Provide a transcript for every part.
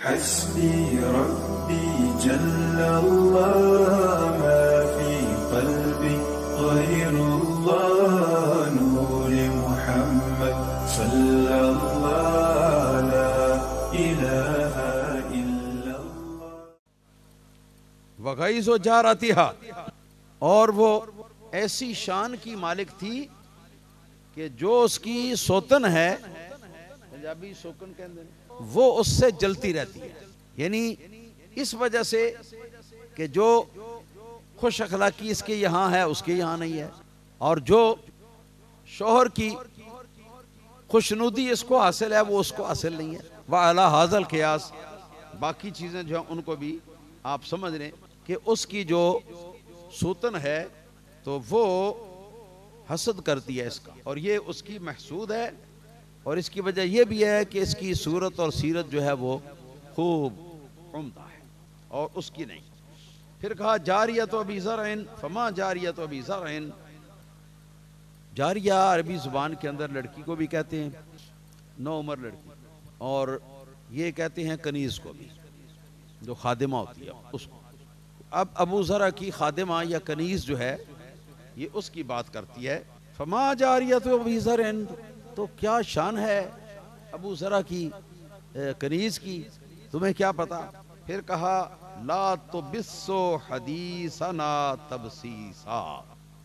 حسبي ربي جل الله ما في قلبي غير الله نور محمد صلى الله لا إله إلا الله. وغیظ و جارتہا، اور وہ ایسی شان کی مالک تھی کہ جو اس کی سوتن ہے، پنجابی سوکن کہتے ہیں، وہ اس سے جلتی رہتی ہے. یعنی اس وجہ سے کہ جو خوش اخلاقی اس کے یہاں ہے اس کے یہاں نہیں ہے، اور جو شوہر کی خوشنودی اس کو حاصل ہے وہ اس کو حاصل نہیں ہے. وَعَلَى هَذَا الْقِيَاسِ، باقی چیزیں جو ہیں ان کو بھی آپ سمجھ لیں کہ اس کی جو سوتن ہے تو وہ حسد کرتی ہے اس کا، اور یہ اس کی محسود ہے. اور اس کی وجہ یہ بھی ہے کہ اس کی صورت اور سیرت جو ہے وہ خوب عمدہ ہے اور اس کی نہیں. پھر کہا جاریت ابی زرع فما جاریت ابی زرع. جاریہ عربی زبان کے اندر لڑکی کو بھی کہتے ہیں، نو عمر لڑکی، اور یہ کہتے ہیں کنیز کو بھی، جو خادمہ ہوتی ہے اس کو. اب ابو زرع کی خادمہ یا کنیز جو ہے یہ اس کی بات کرتی ہے. فما جاریت ابی زرع، تو کیا شان ہے ابو زرع کی کنیز کی، تمہیں کیا پتا. پھر کہا لا تبث حدیثنا تبسیسا،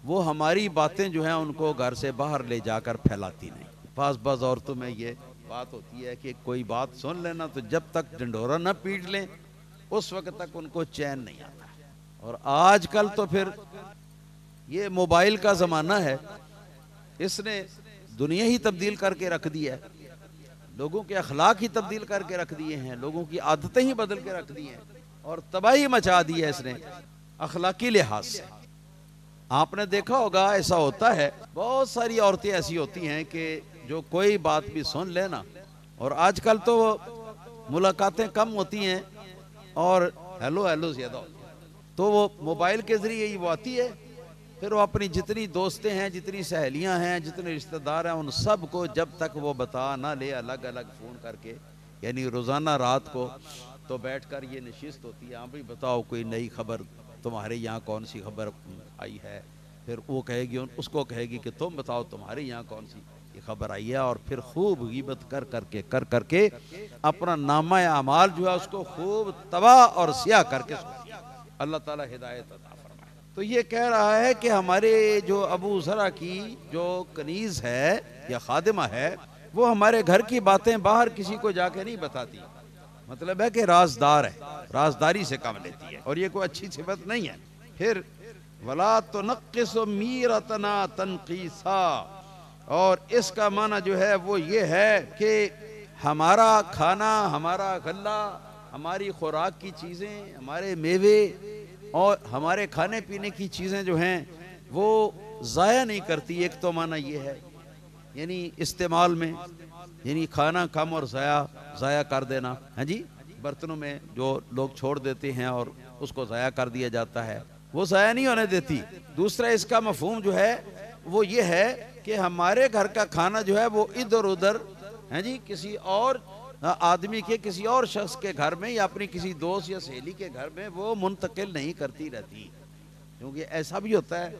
وہ ہماری باتیں جو ہیں ان کو گھر سے باہر لے جا کر پھیلاتی نہیں. بعض عورتوں میں یہ بات ہوتی ہے کہ کوئی بات سن لینا تو جب تک ڈنڈورا نہ پیٹ لیں اس وقت تک ان کو چین نہیں آتا. اور آج کل تو پھر یہ موبائل کا زمانہ ہے، اس نے دنیا ہی تبدیل کر کے رکھ دی ہے، لوگوں کے اخلاق ہی تبدیل کر کے رکھ دیے ہیں، لوگوں کی عادتیں ہی بدل کے رکھ دی ہیں، اور تباہی مچا دی ہے اس نے اخلاقی لحاظ سے. آپ نے دیکھا ہوگا ایسا ہوتا ہے، بہت ساری عورتیں ایسی ہوتی ہیں کہ جو کوئی بات بھی سن لینا، اور آج کل تو ملاقاتیں کم ہوتی ہیں اور ہیلو زیادہ ہوتی ہیں، تو وہ موبائل کے ذریعے ہی وہ آتی ہے. پھر وہ اپنی جتنی دوستیں ہیں، جتنی سہیلیاں ہیں، جتنے رشتہ دار ہیں، ان سب کو جب تک وہ بتا نہ لے الگ الگ فون کر کے، یعنی روزانہ رات کو تو بیٹھ کر یہ نشست ہوتی ہے. ہاں بھائی بتاؤ کوئی نئی خبر تمہارے یہاں کون سی خبر آئی ہے. پھر وہ کہے گی، اس کو کہے گی کہ تم بتاؤ تمہارے یہاں کون سی یہ خبر آئی ہے. اور پھر خوب غیبت کر کے اپنا نامہ اعمال جو ہے اس کو خوب تباہ اور سیاہ کر کے سنتی ہے. اللہ تعالیٰ ہدایت عطا فرمائے. تو یہ کہہ رہا ہے کہ ہمارے جو ابو زرع کی جو کنیز ہے یا خادمہ ہے وہ ہمارے گھر کی باتیں باہر کسی کو جا کے نہیں بتاتی. مطلب ہے کہ رازدار ہے، رازداری سے کام لیتی ہے، اور یہ کوئی اچھی صفت نہیں ہے. پھر وَلَا تُنَقِّصُ مِيرَتَنَا تَنْقِيسًا، اور اس کا معنی جو ہے وہ یہ ہے کہ ہمارا کھانا، ہمارا غلہ، ہماری خوراک کی چیزیں، ہمارے میوے اور ہمارے کھانے پینے کی چیزیں جو ہیں وہ ضائع نہیں کرتی. ایک تو معنی یہ ہے، یعنی استعمال میں، یعنی کھانا کم اور ضائع کر دینا. ہاں جی، برتنوں میں جو لوگ چھوڑ دیتے ہیں اور اس کو ضائع کر دیا جاتا ہے، وہ ضائع نہیں ہونے دیتی. دوسرا اس کا مفہوم جو ہے وہ یہ ہے کہ ہمارے گھر کا کھانا جو ہے وہ ادھر ادھر، ہاں جی، کسی اور آدمی کے، کسی اور شخص کے گھر میں یا اپنی کسی دوست یا سہیلی کے گھر میں وہ منتقل نہیں کرتی رہتی. کیونکہ ایسا بھی ہوتا ہے،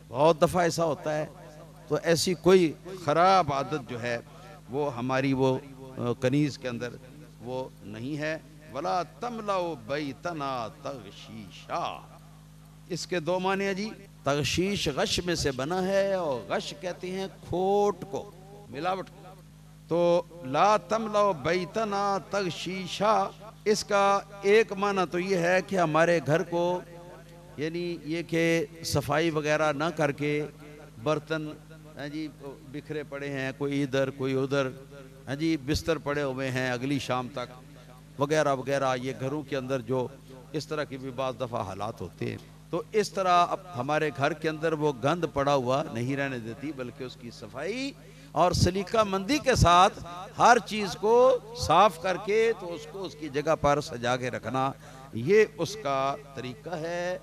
بہت دفعہ ایسا ہوتا ہے. تو ایسی کوئی خراب عادت جو ہے وہ ہماری وہ کنیز کے اندر وہ نہیں ہے. وَلَا تَمْلَأُ بَيْتَنَا تَغْشِيشًا، اس کے دو معنی ہیں جی. تغشیش غش میں سے بنا ہے، اور غش کہتے ہیں کھوٹ کو، ملاوٹ. تو لا تملأ بیتنا تغشیشا، اس کا ایک معنی تو یہ ہے کہ ہمارے گھر کو، یعنی یہ کہ صفائی وغیرہ نہ کر کے برتن ہاں جی بکھرے پڑے ہیں، کوئی ادھر کوئی ادھر، ہاں جی بستر پڑے ہوئے ہیں اگلی شام تک وغیرہ وغیرہ. یہ گھروں کے اندر جو اس طرح کی بھی بعض دفعہ حالات ہوتے ہیں، تو اس طرح اب ہمارے گھر کے اندر وہ گند پڑا ہوا نہیں رہنے دیتی، بلکہ اس کی صفائی اور سلیقہ مندی کے ساتھ ہر چیز کو صاف کر کے تو اس کو اس کی جگہ پر سجا کے رکھنا، یہ اس کا طریقہ ہے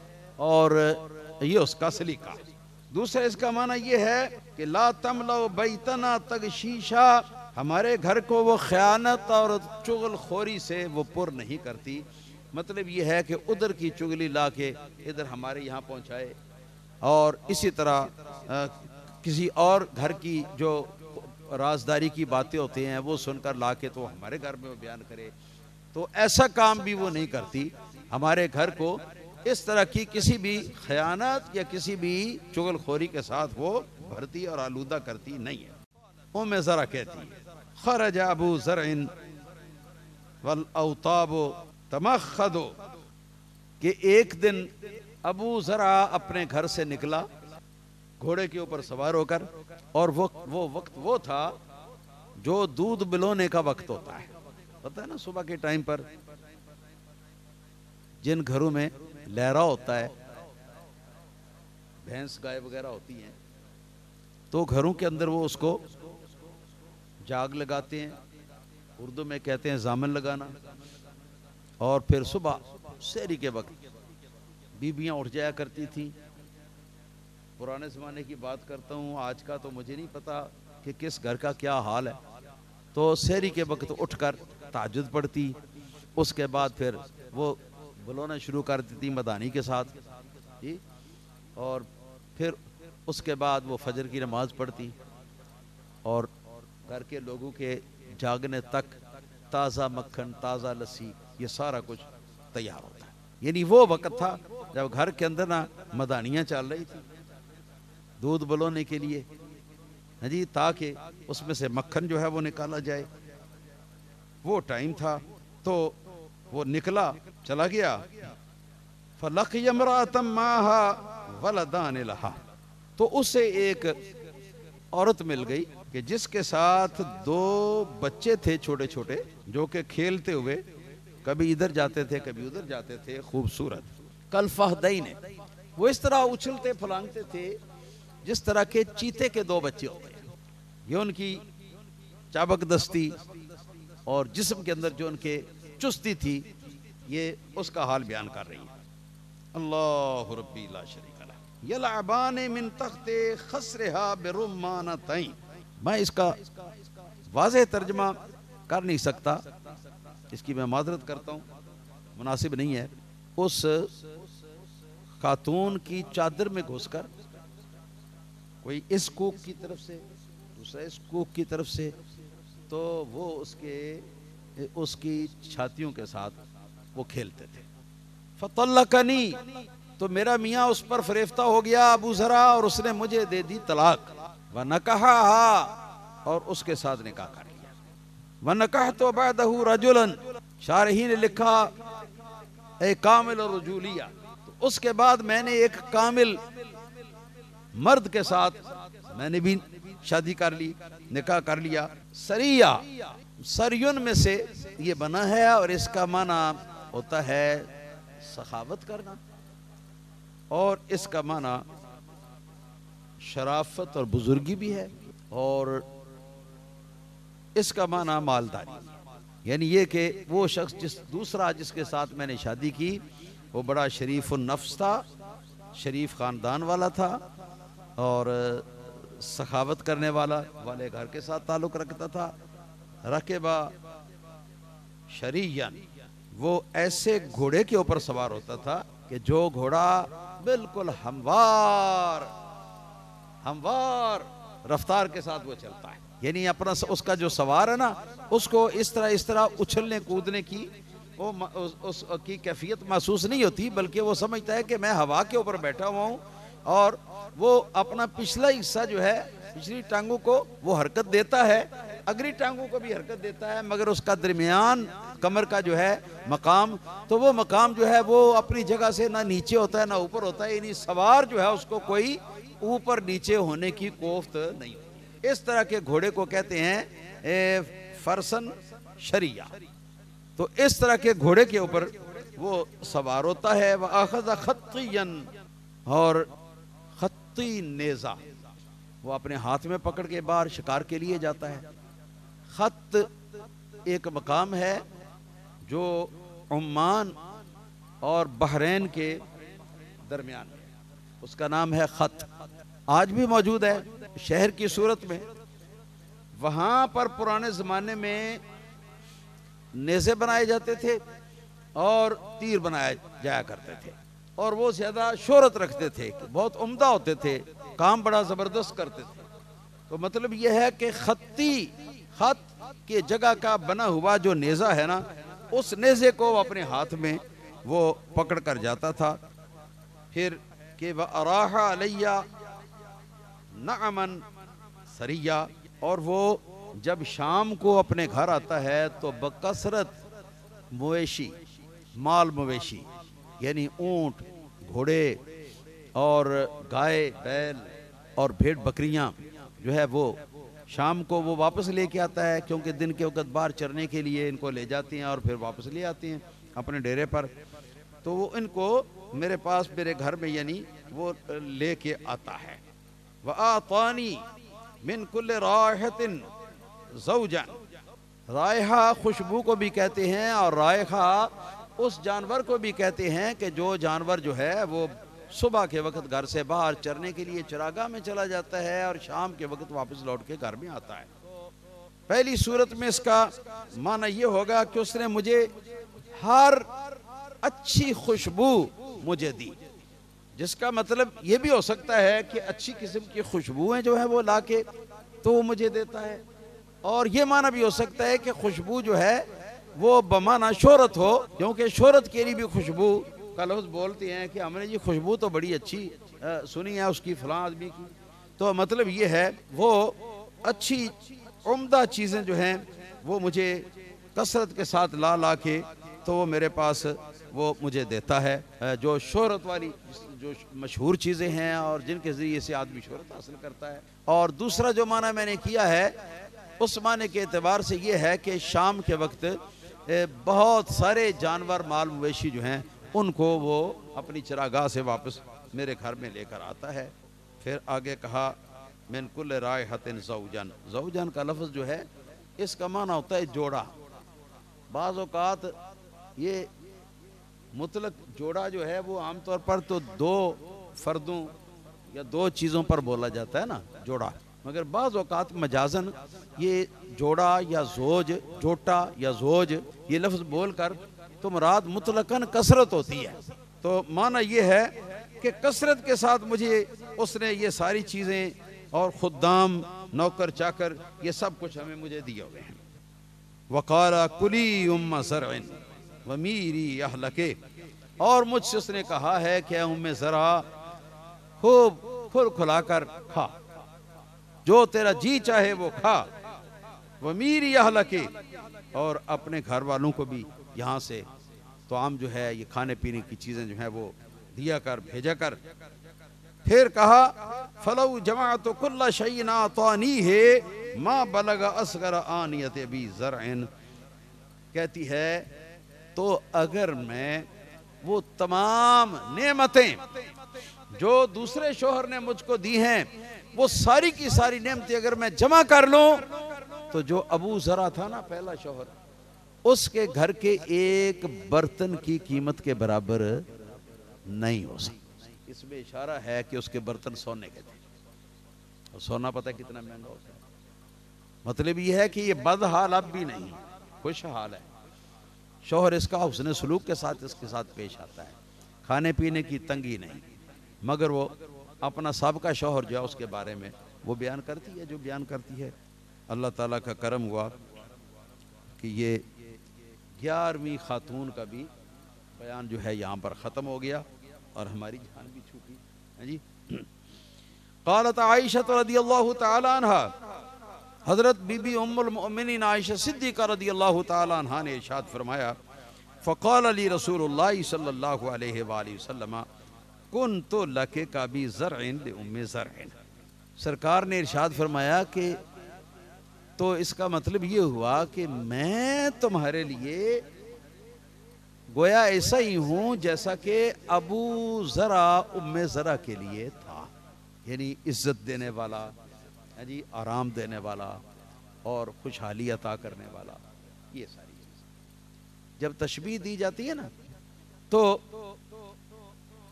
اور یہ اس کا سلیقہ. دوسرا اس کا معنی یہ ہے کہ لا تملأ بیتنا تغشیشا، ہمارے گھر کو وہ خیانت اور چغل خوری سے وہ پر نہیں کرتی. مطلب یہ ہے کہ ادھر کی چگلی لا کے ادھر ہمارے یہاں پہنچائے، اور اسی طرح کسی اور گھر کی جو رازداری کی باتیں ہوتی ہیں وہ سن کر لا کے تو ہمارے گھر میں وہ بیان کرے. تو ایسا کام بھی وہ نہیں کرتی. ہمارے گھر کو اس طرح کی کسی بھی خیانت یا کسی بھی چغل خوری کے ساتھ وہ بھرتی اور آلودہ کرتی نہیں ہے. ام زرع کہتی ہے خرج ابو زرع والاوطاب تمخضوا، کہ ایک دن ابو زرع اپنے گھر سے نکلا گھوڑے کے اوپر سوار ہو کر، اور وہ وقت وہ تھا جو دودھ بلونے کا وقت ہوتا ہے. پتہ ہے نا صبح کے ٹائم پر جن گھروں میں لہرا ہوتا ہے، بھینس گائے وغیرہ ہوتی ہیں، تو گھروں کے اندر وہ اس کو جاگ لگاتے ہیں، اردو میں کہتے ہیں زامن لگانا. اور پھر صبح سحری کے وقت بیویاں اٹھ جایا کرتی تھیں. پرانے زمانے کی بات کرتا ہوں، آج کا تو مجھے نہیں پتا کہ کس گھر کا کیا حال ہے. تو سحری کے وقت اٹھ کر تہجد پڑھتی، اس کے بعد پھر وہ بلونا شروع کر دیتی مدانی کے ساتھ، اور پھر اس کے بعد وہ فجر کی نماز پڑھتی، اور گھر کے لوگوں کے جاگنے تک تازہ مکھن، تازہ لسی، یہ سارا کچھ تیار ہوتا ہے. یعنی وہ وقت تھا جب گھر کے اندر نا مدانیاں چل رہی تھی دودھ بلونے کے لیے، جی، تاکہ اس میں سے مکھن جو ہے وہ نکالا جائے. وہ ٹائم تھا. تو وہ نکلا، چلا گیا. فلقی امرأۃ معها ولدان لها، تو اسے ایک عورت مل گئی کہ جس کے ساتھ 2 بچے تھے چھوٹے چھوٹے، جو کہ کھیلتے ہوئے کبھی ادھر جاتے تھے کبھی ادھر جاتے تھے، خوبصورت کالفہدین، وہ اس طرح اچھلتے پھلانگتے تھے جس طرح کے چیتے کے 2 بچے ہوتے ہیں. یہ ان کی چابک دستی اور جسم کے اندر جو ان کے چستی تھی، یہ اس کا حال بیان کر رہی ہے. اللہ ربی لا شریک لہ یلعبان من تحت خصرها برمانتین. میں اس کا واضح ترجمہ کر نہیں سکتا، اس کی میں معذرت کرتا ہوں، مناسب نہیں ہے. اس خاتون کی چادر میں گھس کر کوئی اس کوک کی طرف سے دوسرا اس کوک کی طرف سے، تو وہ اس کی چھاتیوں کے ساتھ وہ کھیلتے تھے. فطلقنی، تو میرا میاں اس پر فریفتہ ہو گیا ابو زرع، اور اس نے مجھے دے دی طلاق. ونکحہا، اور اس کے ساتھ نکاح کر لیا. ونکحت بعدہ رجلا، شارحین نے لکھا اے کامل الرجولیہ، تو اس کے بعد میں نے ایک کامل مرد کے ساتھ میں نے بھی شادی کر لی، نکاح کر لیا. سریہ، سریون میں سے یہ بنا ہے، اور اس کا معنی ہوتا ہے سخاوت کرنا، اور اس کا معنی شرافت اور بزرگی بھی ہے، اور اس کا معنی مالداری. یعنی یہ کہ وہ شخص جس کے ساتھ میں نے شادی کی وہ بڑا شریف النفس تھا، شریف خاندان والا تھا، اور سخاوت کرنے والے گھر کے ساتھ تعلق رکھتا تھا. رکبہ شریعن، وہ ایسے گھوڑے کے اوپر سوار ہوتا تھا کہ جو گھوڑا بالکل ہموار رفتار کے ساتھ وہ چلتا ہے. یعنی اپنا اس کا جو سوار ہے نا، اس کو اس طرح اچھلنے کودنے کی اس کی کیفیت محسوس نہیں ہوتی، بلکہ وہ سمجھتا ہے کہ میں ہوا کے اوپر بیٹھا ہوا ہوں، اور وہ اپنا پچھلا حصہ جو ہے، پچھلی ٹانگوں کو وہ حرکت دیتا ہے، اگلی ٹانگوں کو بھی حرکت دیتا ہے، مگر اس کا درمیان کمر کا جو ہے مقام، تو وہ مقام جو ہے وہ اپنی جگہ سے نہ نیچے ہوتا ہے نہ اوپر ہوتا ہے. یعنی سوار جو ہے اس کو کوئی اوپر نیچے ہونے کی کوفت نہیں. اس طرح کے گھوڑے کو کہتے ہیں فرسن شریعہ. تو اس طرح کے گھوڑے کے اوپر وہ سوار ہوتا ہے. وَأَخَذَ خَطِّيًّا، اور خطی نیزہ وہ اپنے ہاتھ میں پکڑ کے باہر شکار کے لیے جاتا ہے. خط ایک مقام ہے جو عمان اور بحرین کے درمیان ہے، اس کا نام ہے خط. آج بھی موجود ہے شہر کی صورت میں، وہاں پر پرانے زمانے میں نیزے بنائے جاتے تھے اور تیر بنائے جایا کرتے تھے، اور وہ زیادہ شہرت رکھتے تھے کہ بہت عمدہ ہوتے تھے، کام بڑا زبردست کرتے تھے۔ تو مطلب یہ ہے کہ خط کی جگہ کا بنا ہوا جو نیزہ ہے نا، اس نیزے کو وہ اپنے ہاتھ میں وہ پکڑ کر جاتا تھا۔ پھر کہ وَأَرَاحَ عَلَيَّ نَعَمًا سَرِيًّا، اور وہ جب شام کو اپنے گھر آتا ہے تو بکثرت مویشی، مال مویشی یعنی اونٹ، گھوڑے اور گائے، بیل اور بھیڑ بکریاں جو ہے وہ شام کو وہ واپس لے کے آتا ہے، کیونکہ دن کے وقت باہر چرنے کے لیے ان کو لے جاتے ہیں اور پھر واپس لے آتے ہیں اپنے ڈیرے پر۔ تو وہ ان کو میرے پاس، میرے گھر میں یعنی وہ لے کے آتا ہے۔ وَآطَانِي مِن كُلِّ رَائِحَةٍ زَوْجًا، رائحہ خوشبو کو بھی کہتے ہیں، اور رائحہ اس جانور کو بھی کہتے ہیں کہ جو جانور جو ہے وہ صبح کے وقت گھر سے باہر چرنے کے لیے چراگاہ میں چلا جاتا ہے اور شام کے وقت واپس لوٹ کے گھر میں آتا ہے۔ پہلی صورت میں اس کا معنی یہ ہوگا کہ اس نے مجھے ہر اچھی خوشبو مجھے دی، جس کا مطلب یہ بھی ہو سکتا ہے کہ اچھی قسم کی خوشبوئیں جو ہیں وہ لا کے تو وہ مجھے دیتا ہے، اور یہ معنی بھی ہو سکتا ہے کہ خوشبو جو ہے وہ بمعنی شہرت ہو، کیونکہ شہرت کے لیے بھی خوشبو کا لفظ بولتے ہیں کہ ہم نے یہ خوشبو تو بڑی اچھی سنی ہے اس کی فلاں آدمی کی، تو مطلب یہ ہے وہ اچھی عمدہ چیزیں جو ہیں وہ مجھے کثرت کے ساتھ لا کے تو وہ میرے پاس وہ مجھے دیتا ہے، جو شہرت والی، جو مشہور چیزیں ہیں اور جن کے ذریعے سے آدمی شہرت حاصل کرتا ہے۔ اور دوسرا جو معنی میں نے کیا ہے اس معنی کے اعتبار سے یہ ہے کہ شام کے وقت بہت سارے جانور، مال مویشی جو ہیں ان کو وہ اپنی چراگاہ سے واپس میرے گھر میں لے کر آتا ہے۔ پھر آگے کہا من کل رائحۃ زوجن، زوجن کا لفظ جو ہے اس کا معنی ہوتا ہے جوڑا۔ بعض اوقات یہ مطلق جوڑا جو ہے وہ عام طور پر تو دو فردوں یا دو چیزوں پر بولا جاتا ہے نا، جوڑا، مگر بعض اوقات مجازن یہ جوڑا یا زوج، جوٹا یا زوج، یہ لفظ بول کر تو مراد مطلقاً کثرت ہوتی ہے۔ تو معنی یہ ہے کہ کثرت کے ساتھ مجھے اس نے یہ ساری چیزیں اور خدام، نوکر چاکر، یہ سب کچھ ہمیں مجھے دیے ہوئے ہیں۔ وقال کلی ام زرع ومیری اہلک، اور مجھ سے اس نے کہا ہے کہ ام زرع خوب کھل کھلا کر کھا، جو تیرا جی چاہے وہ کھا، ومیری اہلک، اور اپنے گھر والوں کو بھی یہاں سے طعام جو ہے یہ کھانے پینے کی چیزیں جو ہیں وہ دیا کر، بھیجا کر۔ پھر کہا فلو جمعت کل شیء اعطانیہ ما بلغ اصغر آنیۃ ابی زرع، کہتی ہے تو اگر میں وہ تمام نعمتیں جو دوسرے شوہر نے مجھ کو دی ہیں، وہ ساری کی ساری نعمتیں اگر میں جمع کر لوں تو جو ابو زرع تھا نا پہلا شوہر، اس کے گھر کے ایک برتن کی قیمت کے برابر نہیں ہو سکتی۔ اس میں اشارہ ہے کہ اس کے برتن سونے کے تھے، اور سونا پتہ کتنا مہنگا ہوتا ہے۔ مطلب یہ ہے کہ یہ بد حال اب بھی نہیں، خوش حال ہے۔ شوہر اس کا حسن سلوک کے ساتھ اس کے ساتھ پیش آتا ہے، کھانے پینے کی تنگی نہیں، مگر وہ اپنا سابقہ شوہر جو ہے اس کے بارے میں وہ بیان کرتی ہے جو بیان کرتی ہے۔ اللہ تعالیٰ کا کرم ہوا کہ یہ 11ویں خاتون کا بھی بیان جو ہے یہاں پر ختم ہو گیا اور ہماری جان بھی چھوٹی۔ جی قالت عائشہ رضی اللہ تعالی عنہ، حضرت بی بی ام المؤمنین عائشہ صدیقہ رضی اللہ تعالی عنہ نے ارشاد فرمایا فقال لی رسول اللہ صلی اللہ علیہ وآلہ وسلم کنت لک کابی زرع لام زرع، سرکار نے ارشاد فرمایا کہ تو اس کا مطلب یہ ہوا کہ میں تمہارے لیے گویا ایسا ہی ہوں جیسا کہ ابو زرع ام زرع کے لیے تھا، یعنی عزت دینے والا، جی آرام دینے والا اور خوشحالی عطا کرنے والا، یہ ساری چیزیں جب تشبیہ دی جاتی ہے نا تو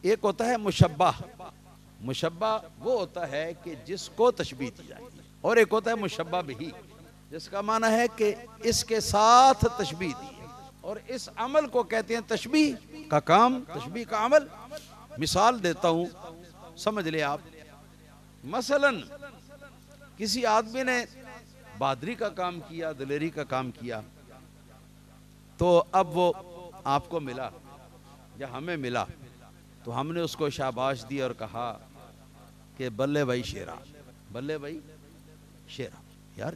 ایک ہوتا ہے مشبہ، مشبہ وہ ہوتا ہے کہ جس کو تشبیہ دی جائے، اور ایک ہوتا ہے مشبہ بہی، جس کا معنی ہے کہ اس کے ساتھ تشبیہ دی ہے، اور اس عمل کو کہتے ہیں تشبیہ کا کام، تشبیہ کا عمل۔ مثال دیتا ہوں، سمجھ لیں آپ، مثلا کسی آدمی نے بہادری کا کام کیا، دلیری کا کام کیا، تو اب وہ آپ کو ملا یا ہمیں ملا، تو ہم نے اس کو شاباش دی اور کہا کہ بلے بھائی شیرا، بلے بھائی شیرا،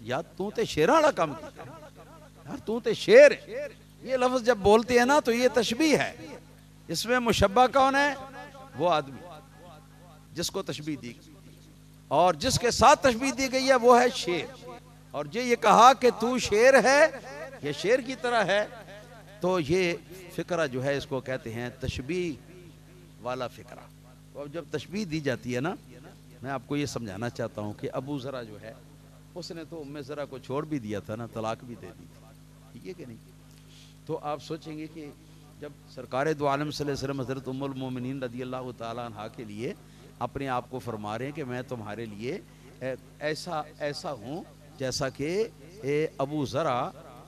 یار تو تے شیرا والا کام کیا، یار تو تے شیر ہے۔ یہ لفظ جب بولتے ہیں نا تو یہ تشبیہ ہے، اس میں مشبہ کون ہے؟ وہ آدمی جس کو تشبیہ دی گئی، اور جس کے ساتھ تشبیہ دی گئی ہے وہ ہے شیر۔ اور یہ کہا کہ تو شیر ہے، یہ شیر کی طرح ہے، تو یہ فقرہ جو ہے اس کو کہتے ہیں تشبیہ والا فقرہ۔ تو اب جب تشبیہ دی جاتی ہے نا، میں آپ کو یہ سمجھانا چاہتا ہوں کہ ابو ذرا جو ہے اس نے تو ام ذرا کو چھوڑ بھی دیا تھا نا، طلاق بھی دے دی تھی، ٹھیک ہے کہ نہیں؟ تو آپ سوچیں گے کہ جب سرکار دو عالم صلی اللہ علیہ وسلم حضرت ام المومنین رضی اللہ تعالیٰ عنہ کے لیے اپنے آپ کو فرما رہے ہیں کہ میں تمہارے لیے ایسا ہوں جیسا کہ ابو ذرا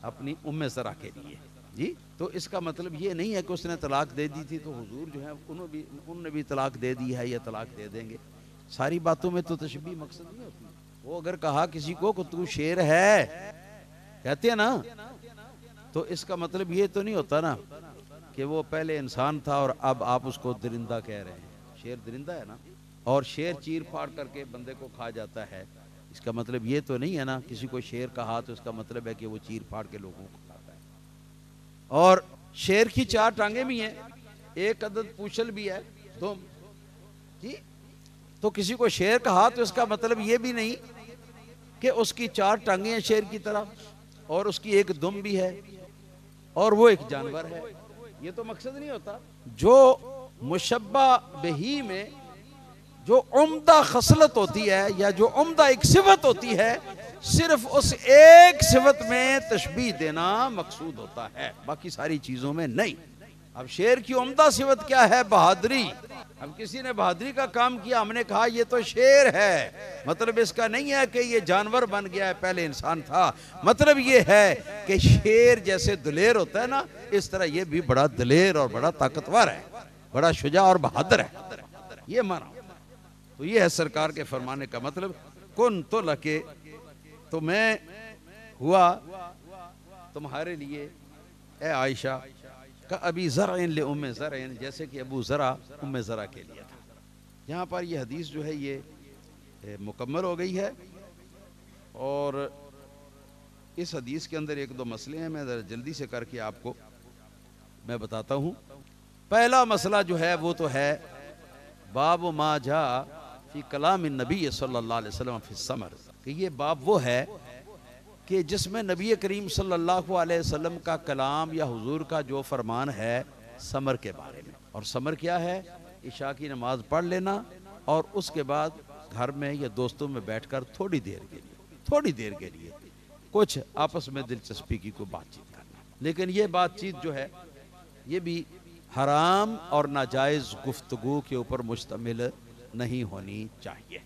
اپنی ام ذرا کے لیے، جی، تو اس کا مطلب یہ نہیں ہے کہ اس نے طلاق دے دی تھی تو حضور جو ہے انہوں نے بھی طلاق دے دی ہے یا طلاق دے دیں گے۔ ساری باتوں میں تو تشبیہ مقصد نہیں ہوتی۔ وہ اگر کہا کسی کو کہ تو شیر ہے، کہتے ہیں نا، تو اس کا مطلب یہ تو نہیں ہوتا نا کہ وہ پہلے انسان تھا اور اب آپ اس کو درندہ کہہ رہے ہیں۔ شیر درندہ ہے نا، اور شیر چیر پھاڑ کر کے بندے کو کھا جاتا ہے، اس کا مطلب یہ تو نہیں ہے نا کسی کو شیر کہا تو اس کا مطلب ہے کہ وہ چیر پھاڑ کے لوگوں کو کھاتا ہے۔ اور شیر کی 4 ٹانگیں بھی ہیں، 1 عدد پوچھل بھی ہے، دم، جی، تو کسی کو شیر کہا تو اس کا مطلب یہ بھی نہیں کہ اس کی 4 ٹانگیں ہیں شیر کی طرح، اور اس کی 1 دم بھی ہے، اور وہ ایک جانور ہے، یہ تو مقصد نہیں ہوتا۔ جو مشبہ بہی میں جو عمدہ خصلت ہوتی ہے یا جو عمدہ ایک صفت ہوتی ہے، صرف اس ایک صفت میں تشبیہ دینا مقصود ہوتا ہے، باقی ساری چیزوں میں نہیں۔ اب شیر کی عمدہ صفت کیا ہے؟ بہادری۔ اب کسی نے بہادری کا کام کیا، ہم نے کہا یہ تو شیر ہے، مطلب اس کا نہیں ہے کہ یہ جانور بن گیا ہے، پہلے انسان تھا، مطلب یہ ہے کہ شیر جیسے دلیر ہوتا ہے نا، اس طرح یہ بھی بڑا دلیر اور بڑا طاقتور ہے، بڑا شجاع اور بہادر ہے، یہ معنی۔ تو یہ ہے سرکار کے فرمانے کا مطلب، کن تو لکے، تو میں ہوا تمہارے لیے اے عائشہ کا ابی زرعین لے ام زرعین، جیسے کہ ابو ذرا ام ذرا کے لیے تھا۔ یہاں پر یہ حدیث جو ہے یہ مکمل ہو گئی ہے، اور اس حدیث کے اندر 1-2 مسئلے ہیں، میں ذرا جلدی سے کر کے آپ کو میں بتاتا ہوں۔ پہلا مسئلہ جو ہے وہ تو ہے باب ما جاء فی کلام النبی صلی اللہ علیہ وسلم فی السمر، کہ یہ باب وہ ہے کہ جس میں نبی کریم صلی اللہ علیہ وسلم کا کلام یا حضور کا جو فرمان ہے سمر کے بارے میں۔ اور سمر کیا ہے؟ عشاء کی نماز پڑھ لینا اور اس کے بعد گھر میں یا دوستوں میں بیٹھ کر تھوڑی دیر کے لیے کچھ آپس میں دلچسپی کی کوئی بات چیت کرنا، لیکن یہ بات چیت جو ہے یہ بھی حرام اور ناجائز گفتگو کے اوپر مشتمل نہیں ہونی چاہیے۔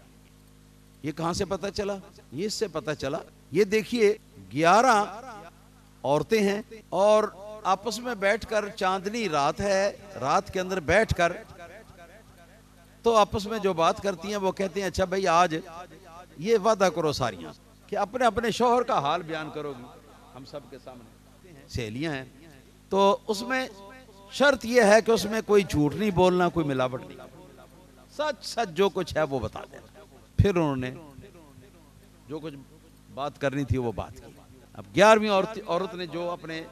یہ کہاں سے پتہ چلا؟ یہ اس سے پتہ چلا، یہ دیکھیے 11 عورتیں ہیں اور آپس میں بیٹھ کر، چاندنی رات ہے، رات کے اندر بیٹھ کر تو آپس میں جو بات کرتی ہیں وہ کہتے ہیں اچھا بھائی آج یہ وعدہ کرو ساریاں کہ اپنے اپنے شوہر کا حال بیان کرو گی ہم سب کے سامنے، سہیلیاں ہیں، تو اس میں شرط یہ ہے کہ اس میں کوئی جھوٹ نہیں بولنا، کوئی ملاوٹ نہیں، سچ جو کچھ ہے وہ بتا دینا۔ پھر انہوں نے جو کچھ بات کرنی تھی وہ بات کی۔ اب 11ویں عورت نے جو اپنے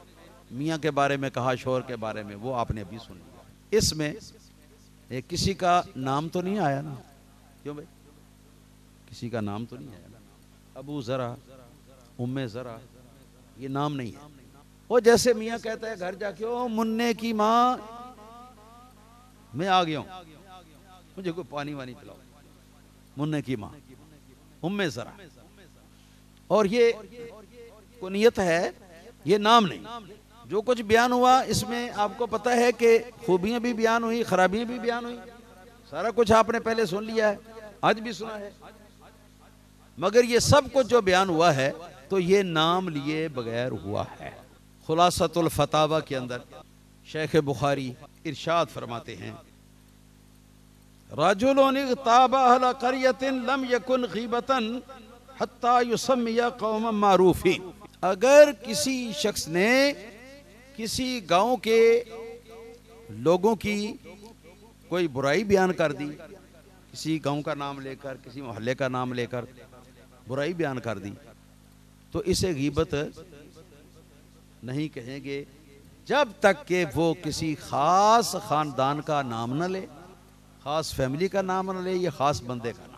میاں کے بارے میں کہا، شوہر کے بارے میں، وہ آپ نے ابھی سن لیا۔ اس میں کسی کا نام تو نہیں آیا نا، کیوں بھائی؟ کسی کا نام تو نہیں آیا نا، ابو ذرا، ام ذرا، یہ نام نہیں ہے۔ وہ جیسے میاں کہتا ہے گھر جا کے، او مننے کی ماں میں آ گیا ہوں، مجھے کوئی پانی وانی پلاؤ، مننے کی ماں، ام ذرا، اور یہ کنیت ہے، یہ نام نہیں۔ جو کچھ بیان ہوا اس میں آپ کو پتہ ہے کہ خوبیاں بھی بیان ہوئی، خرابیاں بھی بیان ہوئی، سارا کچھ آپ نے پہلے سن لیا ہے، آج بھی سنا ہے، مگر یہ سب کچھ جو بیان ہوا ہے تو یہ نام لیے بغیر ہوا ہے۔ خلاصۃ الفتاوی کے اندر شیخ بخاری ارشاد فرماتے ہیں رجل اغتاب اہل قریۃ لم یکن غیبۃ حتی یسمی قوما معروفین، اگر کسی شخص نے کسی گاؤں کے لوگوں کی کوئی برائی بیان کر دی، کسی گاؤں کا نام لے کر، کسی محلے کا نام لے کر برائی بیان کر دی، تو اسے غیبت نہیں کہیں گے جب تک کہ وہ کسی خاص خاندان کا نام نہ لے، خاص فیملی کا نام نہ لے یا خاص بندے کا نام۔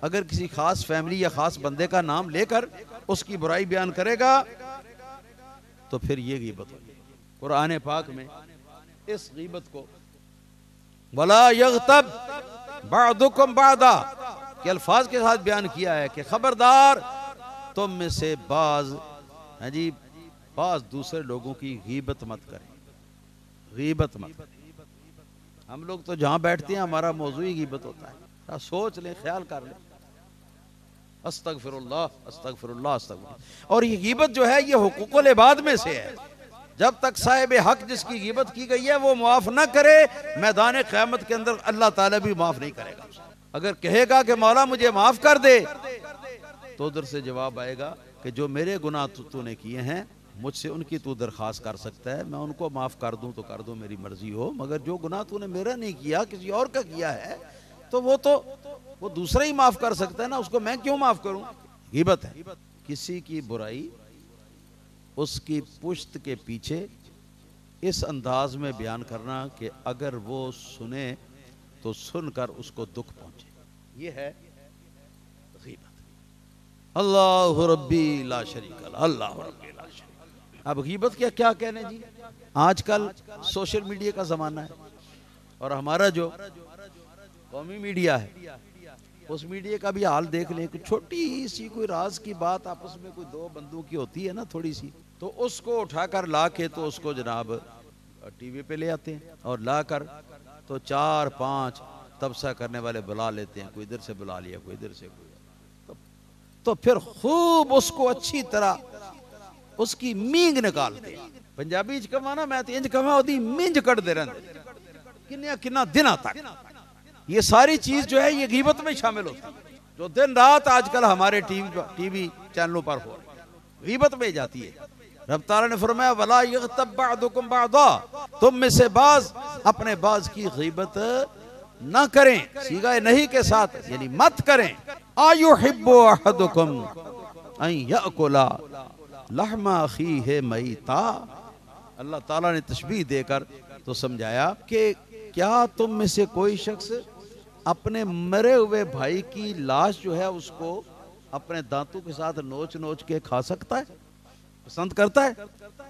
اگر کسی خاص فیملی یا خاص بندے کا نام لے کر اس کی برائی بیان کرے گا تو پھر یہ غیبت ہوگی۔ قرآن پاک میں اس غیبت کو وَلَا يَغْتَبْ بَعْضُكُمْ بَعْضًا کے الفاظ کے ساتھ بیان کیا ہے کہ خبردار تم میں سے بعض دوسرے لوگوں کی غیبت مت کریں، غیبت مت کریں۔ ہم لوگ تو جہاں بیٹھتے ہیں ہمارا موضوع ہی غیبت ہوتا ہے، سوچ لیں، خیال کر لیں، استغفر اللہ استغفر اللہ استغفر اللہ۔ اور یہ غیبت جو ہے یہ حقوق العباد میں سے ہے، جب تک صاحب حق جس کی غیبت کی گئی ہے وہ معاف نہ کرے، میدان قیامت کے اندر اللہ تعالیٰ بھی معاف نہیں کرے گا۔ اگر کہے گا کہ مولا مجھے معاف کر دے تو ادھر سے جواب آئے گا کہ جو میرے گناہ تو نے کیے ہیں مجھ سے ان کی تو درخواست کر سکتا ہے، میں ان کو معاف کر دوں تو کر دوں، میری مرضی ہو، مگر جو گناہ تو نے میرا نہیں کیا کسی اور کا کیا ہے تو وہ دوسرا ہی معاف کر سکتا ہے نا، اس کو میں کیوں معاف کروں؟ غیبت ہے کسی کی برائی اس کی پشت کے پیچھے اس انداز میں بیان کرنا کہ اگر وہ سنے تو سن کر اس کو دکھ پہنچے، یہ ہے غیبت۔ اللہ ربی لا شریک لہ، اللہ ربی لا شریک لہ۔ اب غیبت کیا کہنے جی، آج کل سوشل میڈیا کا زمانہ ہے اور ہمارا جو قومی میڈیا ہے اس میڈیا کا بھی حال دیکھ لیں کہ چھوٹی سی کوئی راز کی بات آپس میں کوئی دو بندوں کی ہوتی ہے نا تھوڑی سی، تو اس کو اٹھا کر لا کے تو اس کو جناب ٹی وی پہ لے آتے ہیں اور لا کر تو 4-5 تبصرہ کرنے والے بلا لیتے ہیں، کوئی ادھر سے بلا لیا، کوئی ادھر سے، کوئی، تو پھر خوب اس کو اچھی طرح اس کی مینگ نکالتے ہیں۔ پنجابی چ کہنا میں تے انج کہاں اودی مینج کٹ دے رہندے کنا دنوں تک۔ یہ ساری چیز جو ہے یہ غیبت میں شامل ہوتی ہے، جو دن رات آج کل ہمارے ٹی وی چینلوں پر ہو غیبت میں جاتی ہے۔ رب تعالیٰ نے فرمایا وَلَا يَغْتَبْ بَعْضُكُمْ بَعْضًا، تم میں سے بعض اپنے بعض کی غیبت نہ کریں، صیغہ نہیں کے ساتھ یعنی مت کریں۔ أَيُحِبُّ أَحَدُكُمْ أَن يَأْكُلَ لَحْمَ أَخِيهِ مَيْتًا، اللہ تعالیٰ نے تشبیہ دے کر تو سمجھایا کہ کیا تم میں سے کوئی شخص اپنے مرے ہوئے بھائی کی لاش جو ہے اس کو اپنے دانتوں کے ساتھ نوچ نوچ کے کھا سکتا ہے، پسند کرتا ہے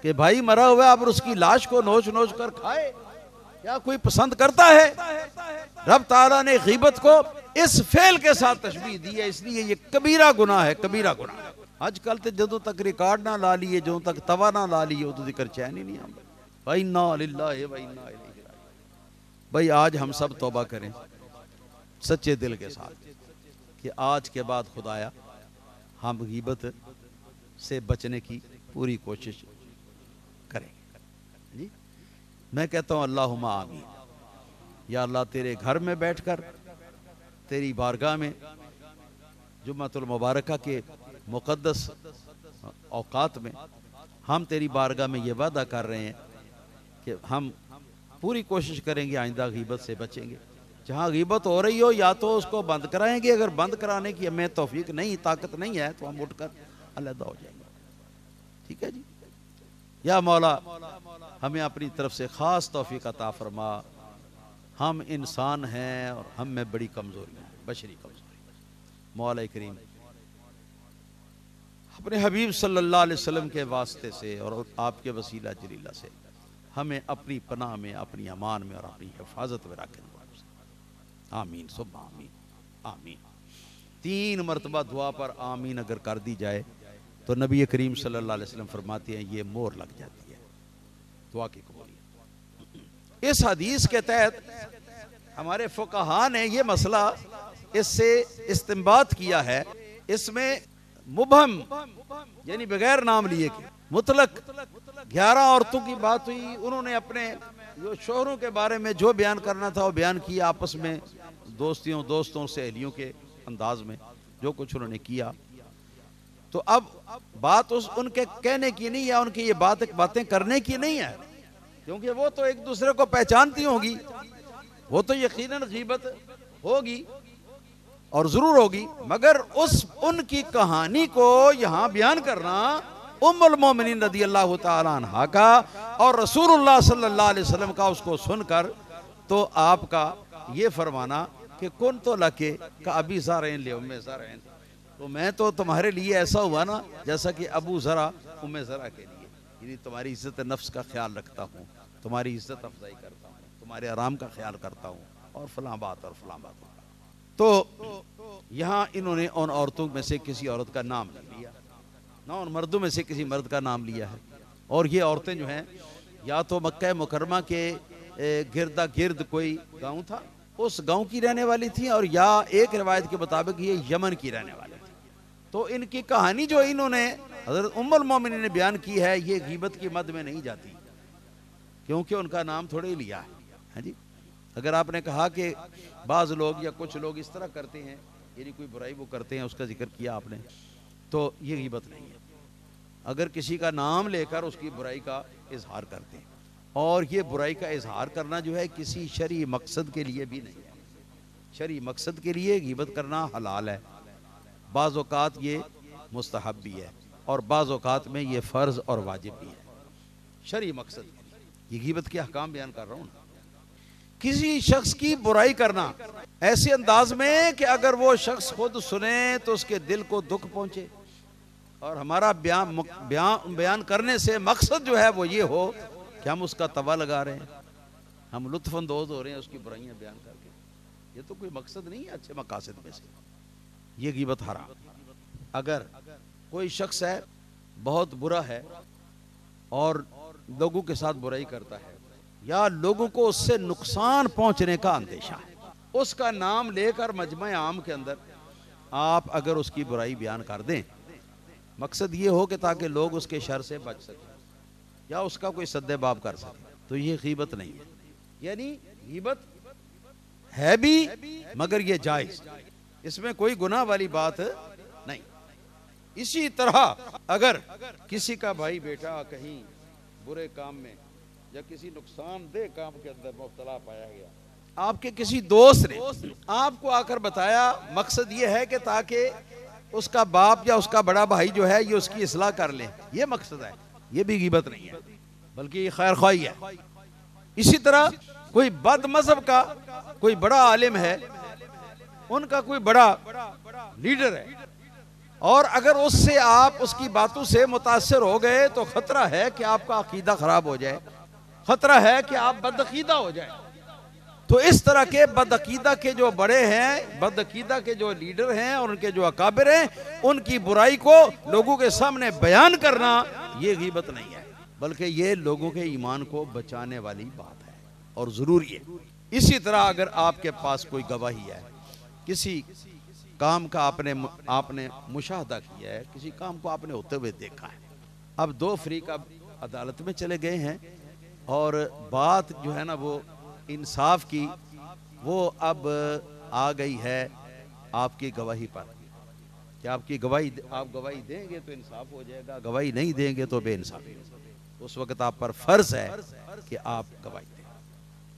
کہ بھائی مرا ہوا ہے اب اس کی لاش کو نوچ نوچ کر کھائے؟ کیا کوئی پسند کرتا ہے؟ رب تعالیٰ نے غیبت کو اس فعل کے ساتھ تشبیہ دی ہے، اس لیے یہ کبیرہ گناہ ہے، کبیرہ گناہ۔ آج کل تے جدوں تک ریکارڈ نہ لا لیے، جدوں تک توا نہ لا لیے ادوں ذکر چین ہی نہیں آتا۔ وَإِنَّا لِلَّهِ وَإِنَّا إِلَيْهِ رَاجِعُونَ۔ بھائی آج ہم سب توبہ کریں سچے دل کے ساتھ کہ آج کے بعد خدایا ہم غیبت سے بچنے کی پوری کوشش کریں جی۔ میں کہتا ہوں اللہم آمین۔ یا اللہ تیرے گھر میں بیٹھ کر تیری بارگاہ میں جمعۃ المبارکہ کے مقدس اوقات میں ہم تیری بارگاہ میں یہ وعدہ کر رہے ہیں کہ ہم پوری کوشش کریں گے آئندہ غیبت سے بچیں گے۔ جہاں غیبت ہو رہی ہو یا تو اس کو بند کرائیں گے، اگر بند کرانے کی ہمیں توفیق نہیں، طاقت نہیں ہے تو ہم اٹھ کر علیحدہ ہو جائیں گے، ٹھیک ہے جی۔ یا مولا ہمیں اپنی طرف سے خاص توفیق عطا فرما، ہم انسان ہیں اور ہم میں بڑی کمزوری ہے، بشری کمزوری۔ مولا کریم اپنے حبیب صلی اللہ علیہ وسلم کے واسطے سے اور آپ کے وسیلہ جلیلہ سے ہمیں اپنی پناہ میں، اپنی امان میں اور اپنی حفاظت میں رکھیں۔ آمین سب آمین آمین۔ 3 مرتبہ دعا پر آمین اگر کر دی جائے تو نبی کریم صلی اللہ علیہ وسلم فرماتے ہیں یہ مور لگ جاتی ہے دعا کی قبولیت۔ اس حدیث کے تحت ہمارے فقہاء نے یہ مسئلہ اس سے استنباط کیا ہے، اس میں مبہم یعنی بغیر نام لیے کے مطلق 11 عورتوں کی بات ہوئی، انہوں نے اپنے جو شوہروں کے بارے میں جو بیان کرنا تھا وہ بیان کیا، آپس میں دوستوں سہیلیوں کے انداز میں جو کچھ انہوں نے کیا. تو اب بات ان کے کہنے کی نہیں ہے، ان کی یہ باتیں کرنے کی نہیں ہے، کیونکہ وہ تو ایک دوسرے کو پہچانتی ہوں گی، وہ تو یقیناً غیبت ہوگی اور ضرور ہوگی، مگر ان کی کہانی کو یہاں بیان کرنا ام المومنین رضی اللہ تعالی عنہ کا اور رسول اللہ صلی اللہ علیہ وسلم کا اس کو سن کر تو آپ کا یہ فرمانا کہ کن تو لکے کا ابی زرعین لے ام زرعین، تو میں تو تمہارے لیے ایسا ہوا نا جیسا کہ ابو زرع ام زرع کے لیے، یعنی تمہاری عزت نفس کا خیال رکھتا ہوں، تمہاری عزت افزائی کرتا ہوں، تمہارے آرام کا خیال کرتا ہوں، اور فلاں بات اور فلاں بات. تو یہاں انہوں نے ان عورتوں میں سے کسی عورت کا نام نہیں لیا، نہ ان مردوں میں سے کسی مرد کا نام لیا ہے. اور یہ عورتیں جو ہیں یا تو مکہ مکرمہ کے گردا گرد کوئی گاؤں تھا اس گاؤں کی رہنے والی تھیں، اور یا ایک روایت کے مطابق یہ یمن کی رہنے والی تھی. تو ان کی کہانی جو انہوں نے حضرت ام المومنین نے بیان کی ہے یہ غیبت کی مد میں نہیں جاتی، کیونکہ ان کا نام تھوڑے لیا ہے. ہاں جی، اگر آپ نے کہا کہ بعض لوگ یا کچھ لوگ اس طرح کرتے ہیں، یعنی کوئی برائی وہ کرتے ہیں، اس کا ذکر کیا آپ نے، تو یہ غیبت نہیں ہے. اگر کسی کا نام لے کر اس کی برائی کا اظہار کرتے ہیں، اور یہ برائی کا اظہار کرنا جو ہے کسی شرعی مقصد کے لیے بھی نہیں ہے. شرعی مقصد کے لیے غیبت کرنا حلال ہے، بعض اوقات یہ مستحب بھی ہے، اور بعض اوقات میں یہ فرض اور واجب بھی ہے. شرعی مقصد کے لیے یہ غیبت کے احکام بیان کر رہا ہوں نا. کسی شخص کی برائی کرنا ایسے انداز میں کہ اگر وہ شخص خود سنے تو اس کے دل کو دکھ پہنچے، اور ہمارا بیان کرنے سے مقصد جو ہے وہ یہ ہو کہ ہم اس کا توا لگا رہے ہیں، ہم لطف اندوز ہو رہے ہیں اس کی برائیاں بیان کر کے. یہ تو کوئی مقصد نہیں ہے اچھے مقاصد میں سے. یہ غیبت حرام. اگر کوئی شخص ہے بہت برا ہے اور لوگوں کے ساتھ برائی کرتا ہے، یا لوگوں کو اس سے نقصان پہنچنے کا اندیشہ ہے، اس کا نام لے کر مجمع عام کے اندر آپ اگر اس کی برائی بیان کر دیں، مقصد یہ ہو کہ تاکہ لوگ اس کے شر سے بچ سکیں یا اس کا کوئی سد باب کر سکیں، تو یہ غیبت نہیں ہے. یعنی غیبت ہے بھی مگر یہ جائز، اس میں کوئی گناہ والی بات نہیں. اسی طرح اگر کسی کا بھائی بیٹا کہیں برے کام میں یا کسی نقصان دہ کام کے اندر مبتلا پایا گیا، آپ کے کسی دوست نے آپ کو آ کر بتایا، مقصد یہ ہے کہ تاکہ اس کا باپ یا اس کا بڑا بھائی جو ہے یہ اس کی اصلاح کر لیں، یہ مقصد ہے. یہ بھی غیبت نہیں ہے بلکہ یہ خیر خواہی ہے. اسی طرح کوئی بد مذہب کا کوئی بڑا عالم ہے، ان کا کوئی بڑا لیڈر ہے، اور اگر اس سے آپ اس کی باتوں سے متاثر ہو گئے تو خطرہ ہے کہ آپ کا عقیدہ خراب ہو جائے، خطرہ ہے کہ آپ بدعقیدہ ہو جائیں. تو اس طرح کے بدعقیدہ کے جو بڑے ہیں، بدعقیدہ کے جو لیڈر ہیں اور ان کے جو اکابر ہیں، ان کی برائی کو لوگوں کے سامنے بیان کرنا یہ غیبت نہیں ہے، بلکہ یہ لوگوں کے ایمان کو بچانے والی بات ہے اور ضروری ہے. اسی طرح اگر آپ کے پاس کوئی گواہی ہے، کسی کام کا آپ نے مشاہدہ کیا ہے، کسی کام کو آپ نے ہوتے ہوئے دیکھا ہے، اب دو فریق اب عدالت میں چلے گئے ہیں اور بات جو ہے نا وہ انصاف کی وہ اب آ گئی ہے آپ کی گواہی پر کہ آپ گواہی دیں گے تو انصاف ہو جائے گا، گواہی نہیں دیں گے تو بے انصافی. اس وقت آپ پر فرض ہے کہ آپ گواہی دیں.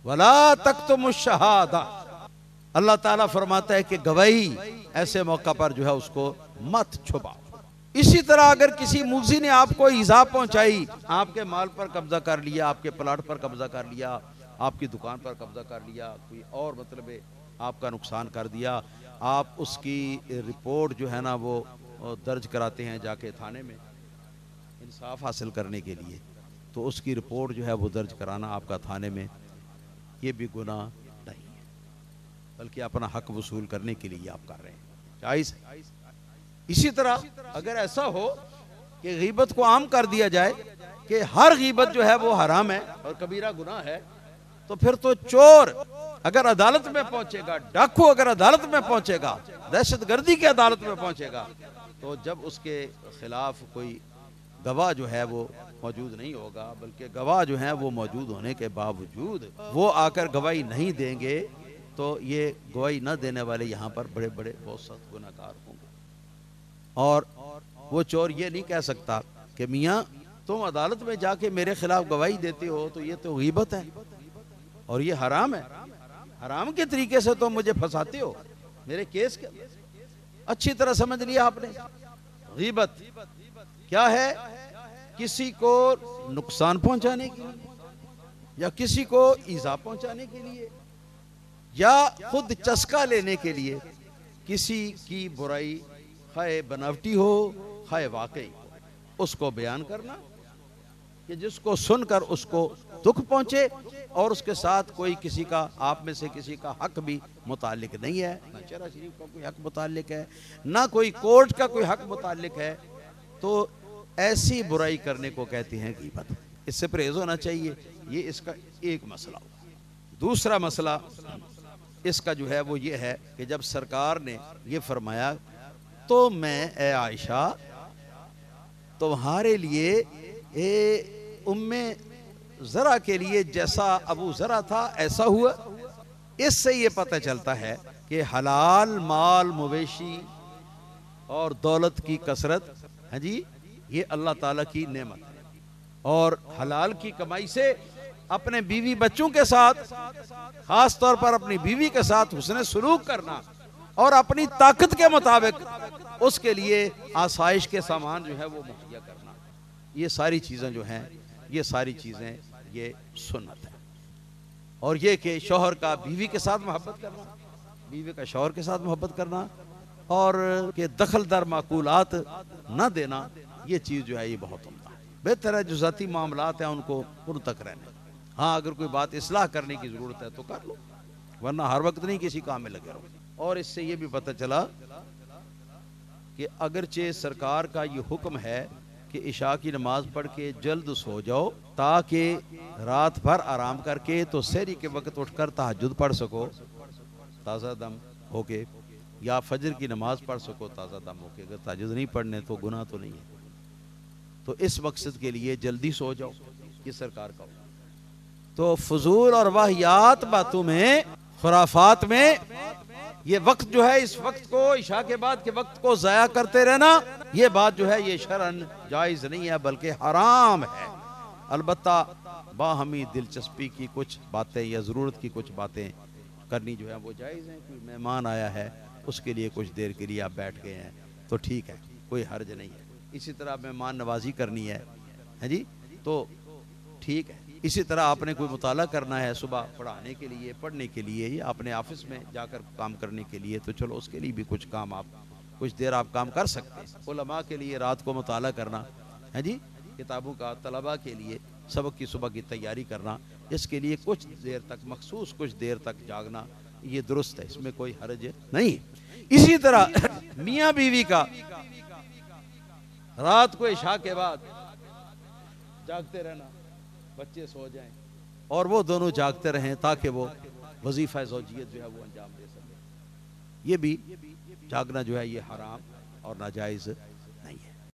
وَلَا تَكْتُمُوا الشَّهَادَةَ، اللہ تعالیٰ فرماتا ہے کہ گواہی ایسے موقع پر جو ہے اس کو مت چھپاؤ. اسی طرح اگر کسی موذی نے آپ کو ایذا پہنچائی، آپ کے مال پر قبضہ کر لیا، آپ کے پلاٹ پر قبضہ کر لیا، آپ کی دکان پر قبضہ کر لیا، کوئی اور مطلب آپ کا نقصان کر دیا، آپ اس کی رپورٹ جو ہے نا وہ درج کراتے ہیں جا کے تھانے میں انصاف حاصل کرنے کے لیے، تو اس کی رپورٹ جو ہے وہ درج کرانا آپ کا تھانے میں یہ بھی گناہ نہیں ہے، بلکہ اپنا حق وصول کرنے کے لیے آپ کر رہے ہیں، جائز ہے. اسی طرح اگر ایسا ہو کہ غیبت کو عام کر دیا جائے کہ ہر غیبت جو ہے وہ حرام ہے اور کبیرہ گناہ ہے، تو پھر تو چور اگر عدالت میں پہنچے گا، ڈاکو اگر عدالت میں پہنچے گا، دہشت گردی کی عدالت میں پہنچے گا، تو جب اس کے خلاف کوئی گواہ جو ہے وہ موجود نہیں ہوگا، بلکہ گواہ جو ہیں وہ موجود ہونے کے باوجود وہ آ کر گواہی نہیں دیں گے، تو یہ گواہی نہ دینے والے یہاں پر بڑے بڑے بہت سخت گناہ گار ہوں گے۔ اور وہ چور یہ نہیں کہہ سکتا کہ میاں تم عدالت میں جا کے میرے خلاف گواہی دیتے ہو تو یہ تو غیبت ہے اور یہ حرام ہے، حرام کے طریقے سے تم مجھے پھنساتے ہو میرے کیس کے۔ اچھی طرح سمجھ لیا آپ نے، غیبت کیا ہے؟ کسی کو نقصان پہنچانے کے لیے یا کسی کو ایذا پہنچانے کے لیے یا خود چسکا لینے کے لیے کسی کی برائی، خواہ بناوٹی ہو خواہ واقعی ہو، اس کو بیان کرنا کہ جس کو سن کر اس کو دکھ پہنچے، اور اس کے ساتھ کوئی کسی کا، آپ میں سے کسی کا حق بھی متعلق نہیں ہے، نہ شرع شریف کا کوئی حق متعلق ہے، نہ کوئی کورٹ کا کوئی حق متعلق ہے، تو ایسی برائی کرنے کو کہتے ہیں غیبت۔ اس سے پرہیز ہونا چاہیے۔ یہ اس کا ایک مسئلہ ہو۔ دوسرا مسئلہ اس کا جو ہے وہ یہ ہے کہ جب سرکار نے یہ فرمایا تو میں اے عائشہ تمہارے لیے ام ذرا کے لیے جیسا ابو ذرا تھا ایسا ہوا، اس سے یہ پتہ چلتا ہے کہ حلال مال مویشی اور دولت کی کثرت، ہاں جی، یہ اللہ تعالیٰ کی نعمت ہے، اور حلال کی کمائی سے اپنے بیوی بچوں کے ساتھ، خاص طور پر اپنی بیوی کے ساتھ حسن سلوک کرنا اور اپنی طاقت کے مطابق اس کے لیے آسائش کے سامان جو ہے وہ مہیا کرنا، یہ ساری چیزیں جو ہیں، یہ ساری چیزیں یہ سنت ہے۔ اور یہ کہ شوہر کا بیوی کے ساتھ محبت کرنا، بیوی کا شوہر کے ساتھ محبت کرنا، اور کہ دخل در معقولات نہ دینا، یہ چیز جو ہے یہ بہت عمدہ ہے۔ بہتر ہے جو ذاتی معاملات ہیں ان کو ان تک رہنے، ہاں اگر کوئی بات اصلاح کرنے کی ضرورت ہے تو کر لو، ورنہ ہر وقت نہیں کسی کام میں لگے رہو۔ اور اس سے یہ بھی پتہ چلا کہ اگرچہ سرکار کا یہ حکم ہے کہ عشاء کی نماز پڑھ کے جلد سو جاؤ تاکہ رات بھر آرام کر کے تو سحری کے وقت اٹھ کر تہجد پڑھ سکو تازہ دم ہو کے، یا فجر کی نماز پڑھ سکو تازہ دم ہو کے، اگر تہجد نہیں پڑھنے تو گناہ تو نہیں ہے، تو اس مقصد کے لیے جلدی سو جاؤ، یہ سرکار کا حکم۔ تو فضول اور واہیات باتوں میں، خرافات میں یہ وقت جو ہے، اس وقت کو، عشاء کے بعد کے وقت کو ضائع کرتے رہنا، یہ بات جو ہے یہ شرعاً جائز نہیں ہے بلکہ حرام ہے۔ البتہ باہمی دلچسپی کی کچھ باتیں یا ضرورت کی کچھ باتیں کرنی جو ہے وہ جائز ہیں۔ کوئی مہمان آیا ہے اس کے لیے کچھ دیر کے لیے آپ بیٹھ گئے ہیں تو ٹھیک ہے، کوئی حرج نہیں ہے۔ اسی طرح مہمان نوازی کرنی ہے، ہاں جی، تو ٹھیک ہے۔ اسی طرح آپ نے کوئی مطالعہ کرنا ہے صبح پڑھانے کے لیے، پڑھنے کے لیے، یا اپنے آفس میں جا کر کام کرنے کے لیے، تو چلو اس کے لیے بھی کچھ کام آپ کچھ دیر آپ کام کر سکتے ہیں۔ علماء کے لیے رات کو مطالعہ کرنا، ہاں جی، کتابوں کا، طلباء کے لیے سبق کی صبح کی تیاری کرنا، اس کے لیے کچھ دیر تک، مخصوص کچھ دیر تک جاگنا، یہ درست ہے، اس میں کوئی حرج نہیں۔ اسی طرح میاں بیوی کا رات کو عشاء کے بعد جاگتے رہنا، بچے سو جائیں اور وہ دونوں جاگتے رہیں تاکہ وہ وظیفہ زوجیت جو ہے وہ انجام دے سکے، یہ بھی جاگنا جو ہے یہ حرام اور ناجائز